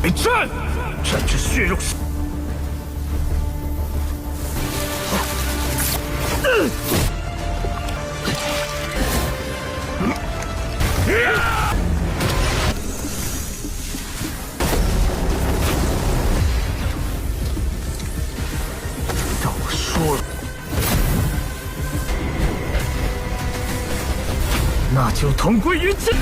战！战至血肉。让我说了，那就同归于尽。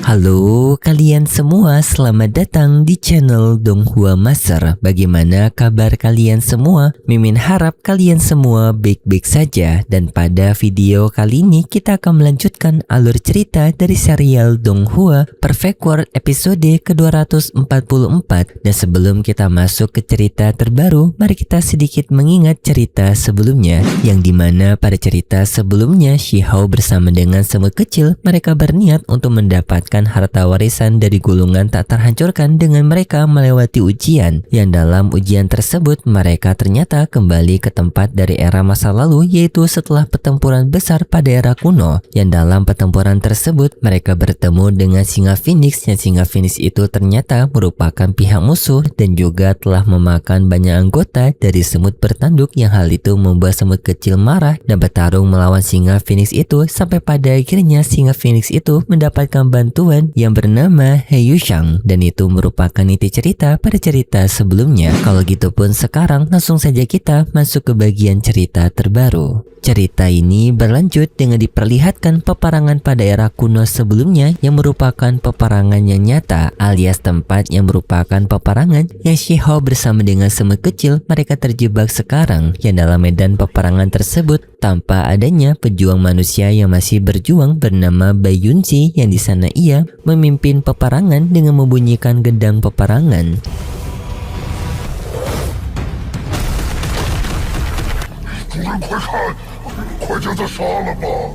Halo kalian semua, selamat datang di channel Donghua Master. Bagaimana kabar kalian semua? Mimin harap kalian semua baik-baik saja. Dan pada video kali ini kita akan melanjutkan alur cerita dari serial Donghua Perfect World episode ke-244. Dan sebelum kita masuk ke cerita terbaru, mari kita sedikit mengingat cerita sebelumnya, yang dimana pada cerita sebelumnya Shihao bersama dengan semut kecil mereka berniat untuk mendapatkan harta warisan dari gulungan tak terhancurkan dengan mereka melewati ujian, yang dalam ujian tersebut mereka ternyata kembali ke tempat dari era masa lalu, yaitu setelah pertempuran besar pada era kuno, yang dalam pertempuran tersebut mereka bertemu dengan singa Phoenix, yang singa Phoenix itu ternyata merupakan pihak musuh dan juga telah memakan banyak anggota dari semut bertanduk, yang hal itu membuat semut kecil marah dan bertarung melawan singa Phoenix itu, sampai pada akhirnya singa Phoenix itu mendapatkan bantuan yang bernama Heiyushang, dan itu merupakan inti cerita pada cerita sebelumnya. Kalau gitu pun sekarang langsung saja kita masuk ke bagian cerita terbaru. Cerita ini berlanjut dengan diperlihatkan peperangan pada era kuno sebelumnya, yang merupakan peperangan yang nyata, alias tempat yang merupakan peperangan yang Shihao bersama dengan semut kecil mereka terjebak sekarang, yang dalam medan peperangan tersebut tanpa adanya pejuang manusia yang masih berjuang bernama Bai Yunzi, yang di sana ia memimpin peperangan dengan membunyikan gendang peperangan.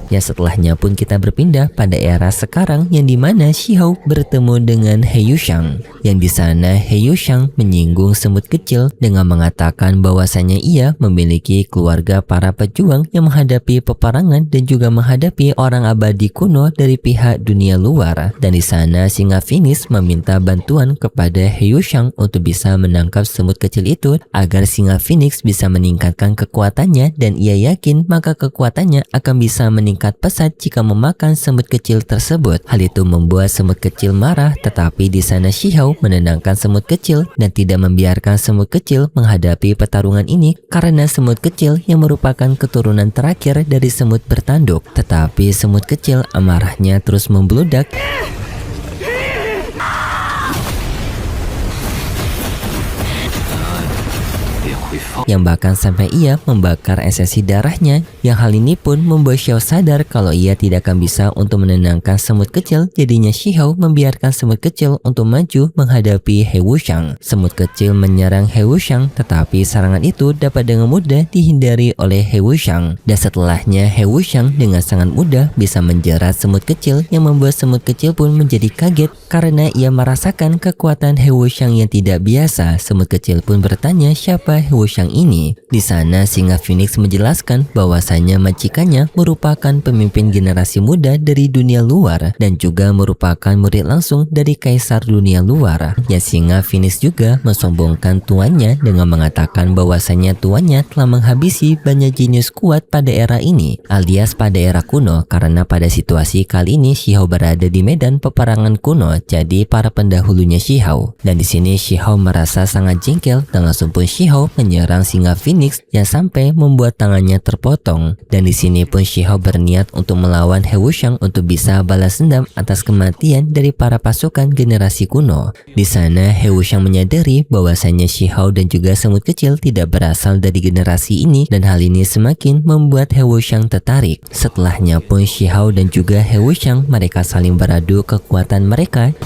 Ya, setelahnya pun kita berpindah pada era sekarang, yang dimana Shihao bertemu dengan Heiyushang, yang di sana Heiyushang menyinggung semut kecil dengan mengatakan bahwasanya ia memiliki keluarga para pejuang yang menghadapi peperangan dan juga menghadapi orang abadi kuno dari pihak dunia luar. Dan di sana singa Phoenix meminta bantuan kepada Heiyushang untuk bisa menangkap semut kecil itu agar singa Phoenix bisa meningkatkan kekuatannya, dan ia yakin maka kekuatannya akan bisa meningkat pesat jika memakan semut kecil tersebut. Hal itu membuat semut kecil marah, tetapi di sana Shihao menenangkan semut kecil dan tidak membiarkan semut kecil menghadapi pertarungan ini, karena semut kecil yang merupakan keturunan terakhir dari semut bertanduk. Tetapi semut kecil amarahnya terus membludak, yang bahkan sampai ia membakar esensi darahnya, yang hal ini pun membuat Shihao sadar kalau ia tidak akan bisa untuk menenangkan semut kecil. Jadinya Shihao membiarkan semut kecil untuk maju menghadapi Heiyushang. Semut kecil menyerang Heiyushang, tetapi serangan itu dapat dengan mudah dihindari oleh Heiyushang, dan setelahnya Heiyushang dengan sangat mudah bisa menjerat semut kecil, yang membuat semut kecil pun menjadi kaget karena ia merasakan kekuatan Heiyushang yang tidak biasa. Semut kecil pun bertanya siapa Heiyushang ini. Di sana singa Phoenix menjelaskan bahwasanya majikannya merupakan pemimpin generasi muda dari dunia luar dan juga merupakan murid langsung dari kaisar dunia luar. Ya, singa Phoenix juga mensombongkan tuannya dengan mengatakan bahwasanya tuannya telah menghabisi banyak jenius kuat pada era ini, alias pada era kuno, karena pada situasi kali ini Shihao berada di medan peperangan kuno, jadi para pendahulunya Shihao. Dan di sini Shihao merasa sangat jengkel dan langsung pun Shihao menyerang singa Phoenix yang sampai membuat tangannya terpotong. Dan di sini pun Shihao berniat untuk melawan Heiyushang untuk bisa balas dendam atas kematian dari para pasukan generasi kuno. Di sana Heiyushang menyadari bahwasanya Shihao dan juga semut kecil tidak berasal dari generasi ini, dan hal ini semakin membuat Heiyushang tertarik. Setelahnya pun Shihao dan juga Heiyushang mereka saling beradu kekuatan mereka.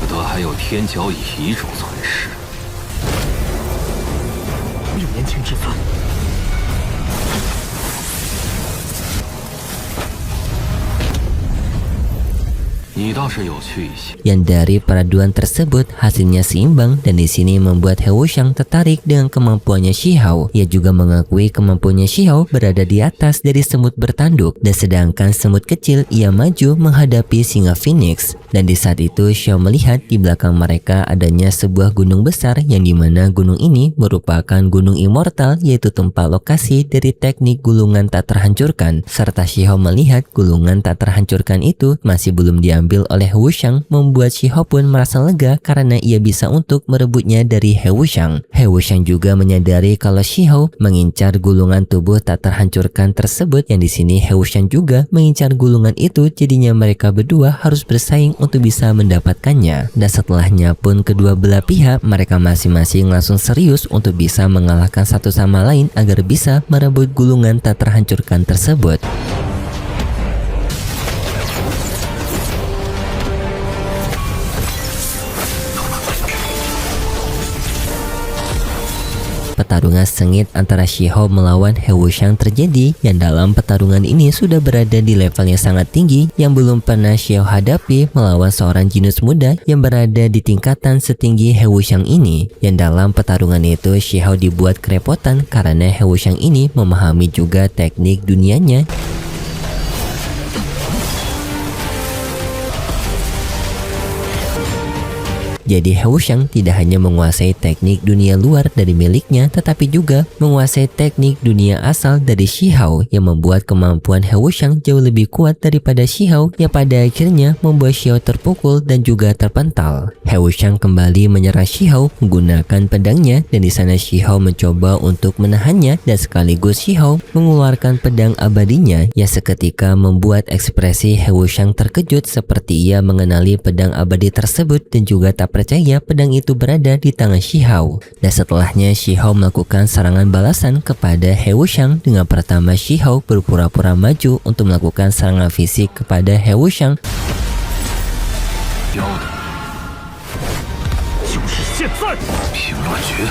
你倒是有趣一些。 Yang dari peraduan tersebut hasilnya seimbang dan di sini membuat He Wuxiang tertarik dengan kemampuannya Shihao. Ia juga mengakui kemampuannya Shihao berada di atas dari semut bertanduk dan sedangkan semut kecil ia maju menghadapi singa Phoenix. Dan di saat itu Xiao melihat di belakang mereka adanya sebuah gunung besar yang dimana gunung ini merupakan gunung immortal, yaitu tempat lokasi dari teknik gulungan tak terhancurkan. Serta Xiao melihat gulungan tak terhancurkan itu masih belum diambil oleh He Wuxiang, membuat Xiao pun merasa lega karena ia bisa untuk merebutnya dari He Wuxiang. He Wuxiang juga menyadari kalau Xiao mengincar gulungan tubuh tak terhancurkan tersebut, yang di sini He Wuxiang juga mengincar gulungan itu, jadinya mereka berdua harus bersaing untuk bisa mendapatkannya. Dan setelahnya pun kedua belah pihak mereka masing-masing langsung serius untuk bisa mengalahkan satu sama lain agar bisa merebut gulungan tak terhancurkan tersebut. Pertarungan sengit antara Shihao melawan He Wuxiang terjadi, yang dalam pertarungan ini sudah berada di level yang sangat tinggi yang belum pernah Shihao hadapi melawan seorang jenius muda yang berada di tingkatan setinggi He Wuxiang ini. Yang dalam pertarungan itu Shihao dibuat kerepotan karena He Wuxiang ini memahami juga teknik dunianya. Jadi He Wuxiang tidak hanya menguasai teknik dunia luar dari miliknya, tetapi juga menguasai teknik dunia asal dari Shihao yang membuat kemampuan He Wuxiang jauh lebih kuat daripada Shihao, yang pada akhirnya membuat Shihao terpukul dan juga terpental. He Wuxiang kembali menyerang Shihao menggunakan pedangnya dan di sana Shihao mencoba untuk menahannya dan sekaligus Shihao mengeluarkan pedang abadinya yang seketika membuat ekspresi He Wuxiang terkejut seperti ia mengenali pedang abadi tersebut dan juga tak percaya pedang itu berada di tangan Shihao. Dan setelahnya Shihao melakukan serangan balasan kepada He Wuxiang. Dengan pertama Shihao berpura-pura maju untuk melakukan serangan fisik kepada He Wuxiang. 要的就是现在！平乱诀。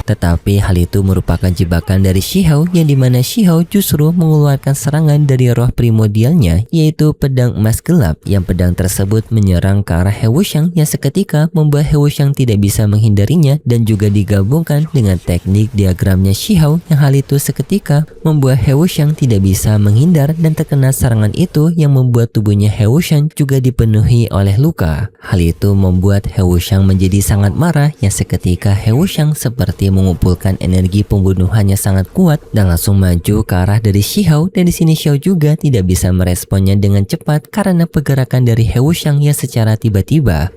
Tetapi hal itu merupakan jebakan dari Shihao, yang dimana Shihao justru mengeluarkan serangan dari roh primordialnya, yaitu pedang emas gelap, yang pedang tersebut menyerang ke arah He Wuxiang yang seketika membuat He Wuxiang tidak bisa menghindarinya, dan juga digabungkan dengan teknik diagramnya Shihao yang hal itu seketika membuat He Wuxiang tidak bisa menghindar dan terkena serangan itu yang membuat tubuhnya He Wuxiang juga dipenuhi oleh luka. Hal itu membuat He Wuxiang menjadi sangat marah yang seketika He Wuxiang seperti mengumpulkan energi pembunuhannya sangat kuat dan langsung maju ke arah dari Shihao, dan di sini Shihao juga tidak bisa meresponnya dengan cepat karena pergerakan dari He Wuxiang yang secara tiba-tiba.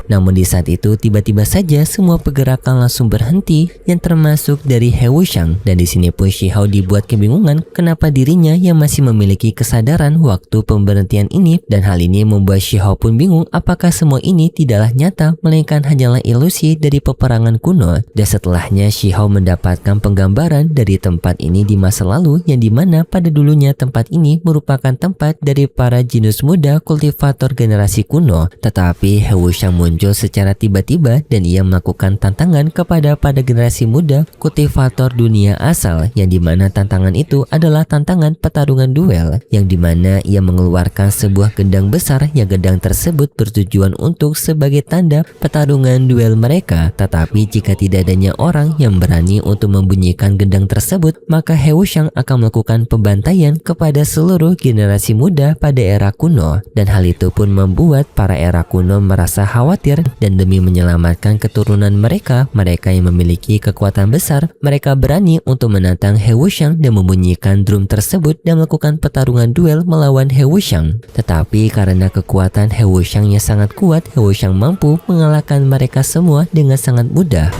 Namun di saat itu tiba-tiba saja semua pergerakan langsung berhenti, yang termasuk dari He Wuxiang. Dan di sini pun Shihao dibuat kebingungan kenapa dirinya yang masih memiliki kesadaran waktu pemberhentian ini, dan hal ini membuat Shihao pun bingung apakah semua ini tidaklah nyata melainkan hanyalah ilusi dari peperangan kuno. Dan setelahnya Shihao mendapatkan penggambaran dari tempat ini di masa lalu, yang dimana pada dulunya tempat ini merupakan tempat dari para jenius muda kultivator generasi kuno. Tetapi He Wuxiang muncul secara tiba-tiba dan ia melakukan tantangan kepada generasi muda kultivator dunia asal, yang dimana tantangan itu adalah tantangan pertarungan duel, yang dimana ia mengeluarkan sebuah gendang besar, yang gendang tersebut bertujuan untuk sebagai tanda pertarungan duel mereka. Tetapi jika tidak adanya orang yang berani untuk membunyikan gendang tersebut, maka He Wuxiang akan melakukan pembantaian kepada seluruh generasi muda pada era kuno, dan hal itu pun membuat para era kuno merasa khawatir, dan demi menyelamatkan keturunan mereka yang memiliki kekuatan besar, mereka berani untuk menantang He Wuxiang dan membunyikan drum tersebut dan melakukan pertarungan duel melawan He Wuxiang. Tetapi karena kekuatan He Wuxiang yang sangat kuat, He Wuxiang mampu mengalahkan mereka semua dengan sangat mudah.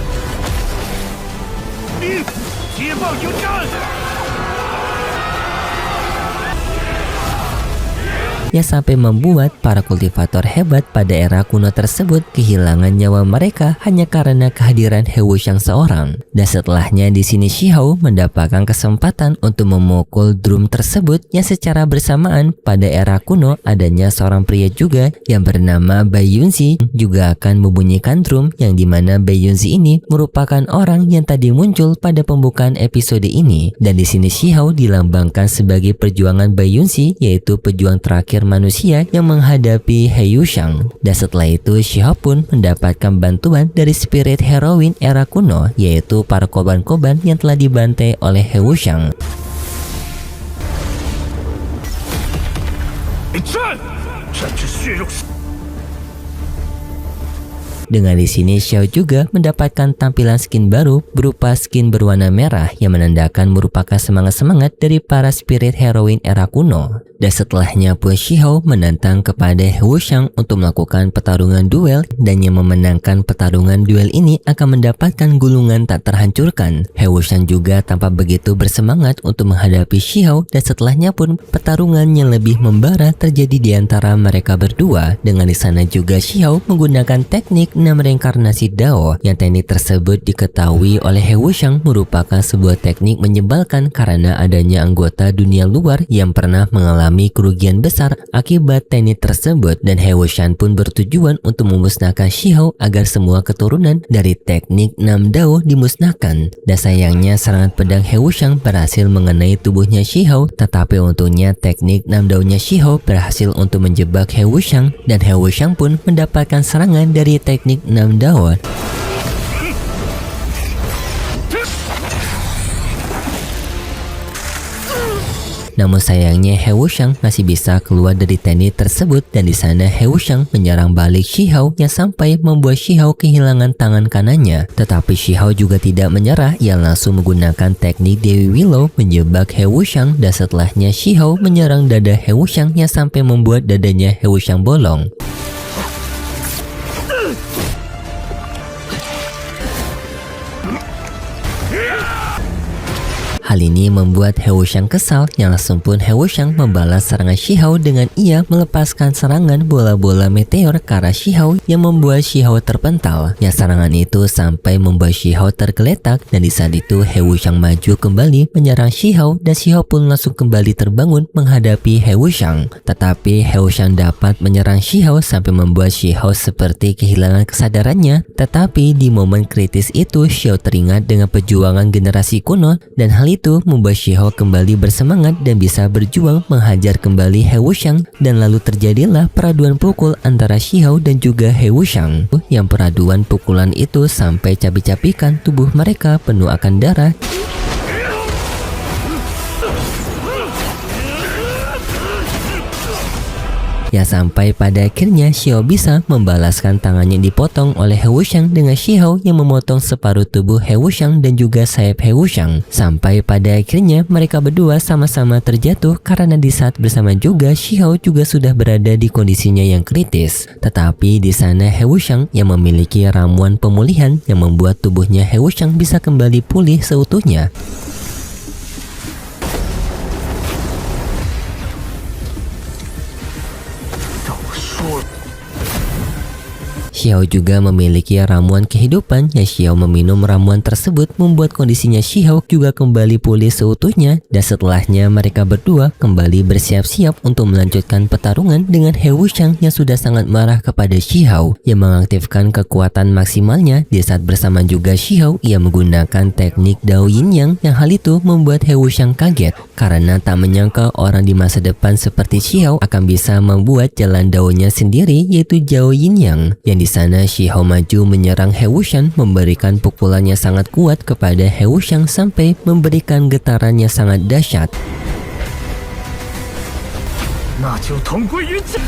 捷报迎战！ yang sampai membuat para kultivator hebat pada era kuno tersebut kehilangan nyawa mereka hanya karena kehadiran He Wuxiang seorang. Dan setelahnya di sini Xiahou mendapatkan kesempatan untuk memukul drum tersebut yang secara bersamaan pada era kuno adanya seorang pria juga yang bernama Bai Yunzi juga akan membunyikan drum yang dimana Bai Yunzi ini merupakan orang yang tadi muncul pada pembukaan episode ini. Dan di sini Xiahou dilambangkan sebagai perjuangan Bai Yunzi, yaitu pejuang terakhir manusia yang menghadapi He Wuxiang. Dan setelah itu Xiahou pun mendapatkan bantuan dari spirit heroin era kuno, yaitu para korban-korban yang telah dibantai oleh He Wuxiang. 战！这只血肉。 Dengan di sini Xiao juga mendapatkan tampilan skin baru berupa skin berwarna merah yang menandakan merupakan semangat-semangat dari para spirit heroin era kuno. Dan setelahnya pun Xiahou menantang kepada He Wuxiang untuk melakukan pertarungan duel, dan yang memenangkan pertarungan duel ini akan mendapatkan gulungan tak terhancurkan. He Wuxiang juga tampak begitu bersemangat untuk menghadapi Xiahou, dan setelahnya pun pertarungan yang lebih membara terjadi di antara mereka berdua. Dengan di sana juga Xiahou menggunakan teknik 6 reinkarnasi Dao, yang teknik tersebut diketahui oleh He Wuxiang merupakan sebuah teknik menyebalkan karena adanya anggota dunia luar yang pernah mengalami kerugian besar akibat teknik tersebut, dan He Wuxiang pun bertujuan untuk memusnahkan Xiahou agar semua keturunan dari teknik 6 Dao dimusnahkan. Dan sayangnya serangan pedang He Wuxiang berhasil mengenai tubuhnya Xiahou, tetapi untungnya teknik 6 Dao-nya Xiahou berhasil untuk menjebak He Wuxiang, dan He Wuxiang pun mendapatkan serangan dari teknik 6 Dao. Namun sayangnya He Wuxiang masih bisa keluar dari teknik tersebut, dan di sana He Wuxiang menyerang balik Xiahou yang sampai membuat Xiahou kehilangan tangan kanannya. Tetapi Xiahou juga tidak menyerah, ia langsung menggunakan teknik Dewi Willow menjebak He Wuxiang, dan setelahnya Xiahou menyerang dada He Wuxiang yang sampai membuat dadanya He Wuxiang bolong. Hal ini membuat He Wuxiang kesal, yang langsung pun He Wuxiang membalas serangan Xiahou dengan ia melepaskan serangan bola-bola meteor ke arah Xiahou yang membuat Xiahou terpental. Yang serangan itu sampai membuat Xiahou tergeletak, dan di saat itu He Wuxiang maju kembali menyerang Xiahou, dan Xiahou pun langsung kembali terbangun menghadapi He Wuxiang. Tetapi He Wuxiang dapat menyerang Xiahou sampai membuat Xiahou seperti kehilangan kesadarannya. Tetapi di momen kritis itu Xiahou teringat dengan perjuangan generasi kuno, dan hal itu membuat Xiahou kembali bersemangat dan bisa berjuang menghajar kembali He Wuxiang, dan lalu terjadilah peraduan pukul antara Xiahou dan juga He Wuxiang. Yang peraduan pukulan itu sampai capik-capikan tubuh mereka penuh akan darah. Ya sampai pada akhirnya Xiahou bisa membalaskan tangannya dipotong oleh He Wuxiang dengan Xiahou yang memotong separuh tubuh He Wuxiang dan juga sayap He Wuxiang. Sampai pada akhirnya mereka berdua sama-sama terjatuh karena di saat bersama juga Xiahou juga sudah berada di kondisinya yang kritis. Tetapi di sana He Wuxiang yang memiliki ramuan pemulihan yang membuat tubuhnya He Wuxiang bisa kembali pulih seutuhnya. Xiahou juga memiliki ramuan kehidupan yang Xiahou meminum ramuan tersebut membuat kondisinya Xiahou juga kembali pulih seutuhnya, dan setelahnya mereka berdua kembali bersiap-siap untuk melanjutkan pertarungan dengan He Wuxiang yang sudah sangat marah kepada Xiahou yang mengaktifkan kekuatan maksimalnya. Di saat bersama juga Xiahou ia menggunakan teknik Dao Yin Yang, yang hal itu membuat He Wuxiang kaget karena tak menyangka orang di masa depan seperti Xiahou akan bisa membuat jalan Dao-nya sendiri, yaitu Dao Yin Yang. Yang di sana Xiahou maju menyerang He Wuxiang, memberikan pukulannya sangat kuat kepada He Wuxiang sampai memberikan getarannya sangat dahsyat. 那就同归于尽。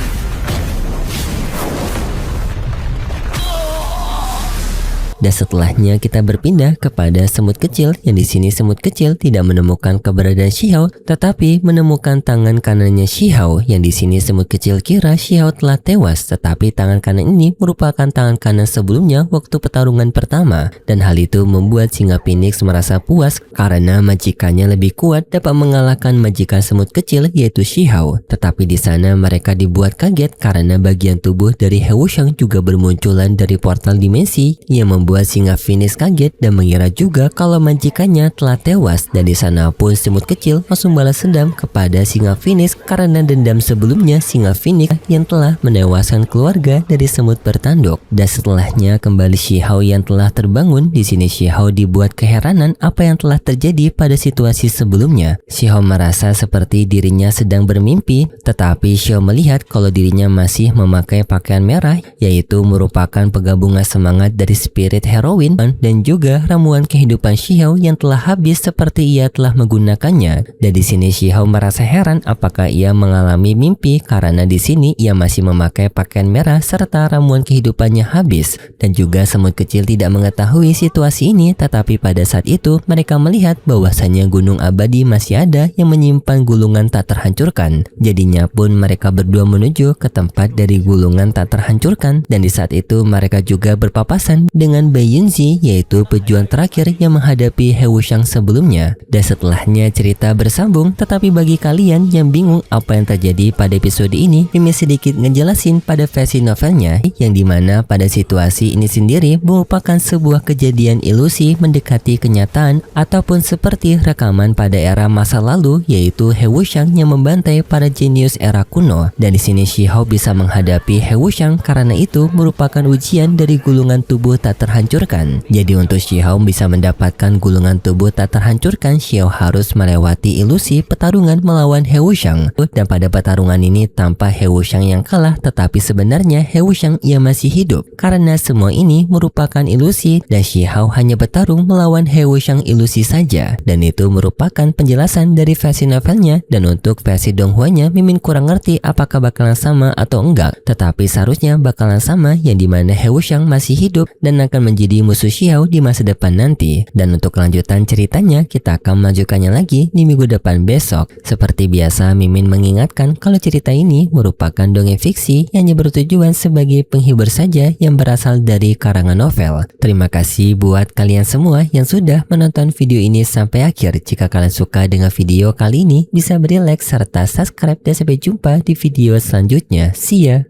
Dan setelahnya kita berpindah kepada semut kecil, yang di sini semut kecil tidak menemukan keberadaan Shihao, tetapi menemukan tangan kanannya Shihao, yang di sini semut kecil kira Shihao telah tewas, tetapi tangan kanan ini merupakan tangan kanan sebelumnya waktu pertarungan pertama. Dan hal itu membuat singa Phoenix merasa puas karena majikannya lebih kuat dapat mengalahkan majikan semut kecil yaitu Shihao. Tetapi di sana mereka dibuat kaget karena bagian tubuh dari He Wuxiang juga bermunculan dari portal dimensi yang membuat singa Phoenix kaget dan mengira juga kalau majikannya telah tewas. Dan di sana pun semut kecil langsung balas dendam kepada singa Phoenix karena dendam sebelumnya singa Phoenix yang telah menewaskan keluarga dari semut bertanduk. Dan setelahnya kembali Shihao yang telah terbangun. Di sini Shihao dibuat keheranan apa yang telah terjadi pada situasi sebelumnya. Shihao merasa seperti dirinya sedang bermimpi, tetapi Shihao melihat kalau dirinya masih memakai pakaian merah, yaitu merupakan penggabungan semangat dari spirit heroin dan juga ramuan kehidupan Shihao yang telah habis seperti ia telah menggunakannya. Dan di sini Shihao merasa heran apakah ia mengalami mimpi karena di sini ia masih memakai pakaian merah serta ramuan kehidupannya habis. Dan juga semut kecil tidak mengetahui situasi ini, tetapi pada saat itu mereka melihat bahwasanya gunung abadi masih ada yang menyimpan gulungan tak terhancurkan. Jadinya pun mereka berdua menuju ke tempat dari gulungan tak terhancurkan, dan di saat itu mereka juga berpapasan dengan Bai Yunzi, yaitu pejuang terakhir yang menghadapi He Wuxiang sebelumnya. Dan setelahnya cerita bersambung, tetapi bagi kalian yang bingung apa yang terjadi pada episode ini, Mimin sedikit ngejelasin pada versi novelnya, yang dimana pada situasi ini sendiri merupakan sebuah kejadian ilusi mendekati kenyataan ataupun seperti rekaman pada era masa lalu, yaitu He Wuxiang yang membantai para jenius era kuno. Dan di sini Shihao bisa menghadapi He Wuxiang karena itu merupakan ujian dari gulungan tubuh tak terhancurkan. Jadi untuk Shihao bisa mendapatkan gulungan tubuh tak terhancurkan, Shihao harus melewati ilusi pertarungan melawan He Wuxiang. Dan pada pertarungan ini tampak He Wuxiang yang kalah, tetapi sebenarnya He Wuxiang ia masih hidup. Karena semua ini merupakan ilusi dan Shihao hanya bertarung melawan He Wuxiang ilusi saja. Dan itu merupakan penjelasan dari versi novelnya. Dan untuk versi Donghuanya, Mimin kurang ngerti apakah bakalan sama atau enggak, tetapi seharusnya bakalan sama, yang dimana He Wuxiang masih hidup dan akan menjadi musuh Shihao di masa depan nanti. Dan untuk kelanjutan ceritanya kita akan melanjutkannya lagi di minggu depan besok. Seperti biasa, Mimin mengingatkan kalau cerita ini merupakan dongeng fiksi yang hanya bertujuan sebagai penghibur saja yang berasal dari karangan novel. Terima kasih buat kalian semua yang sudah menonton video ini sampai akhir. Jika kalian suka dengan video kali ini, bisa beri like serta subscribe, dan sampai jumpa di video selanjutnya. See ya!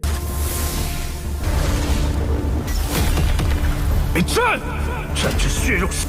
备战！这只血肉系。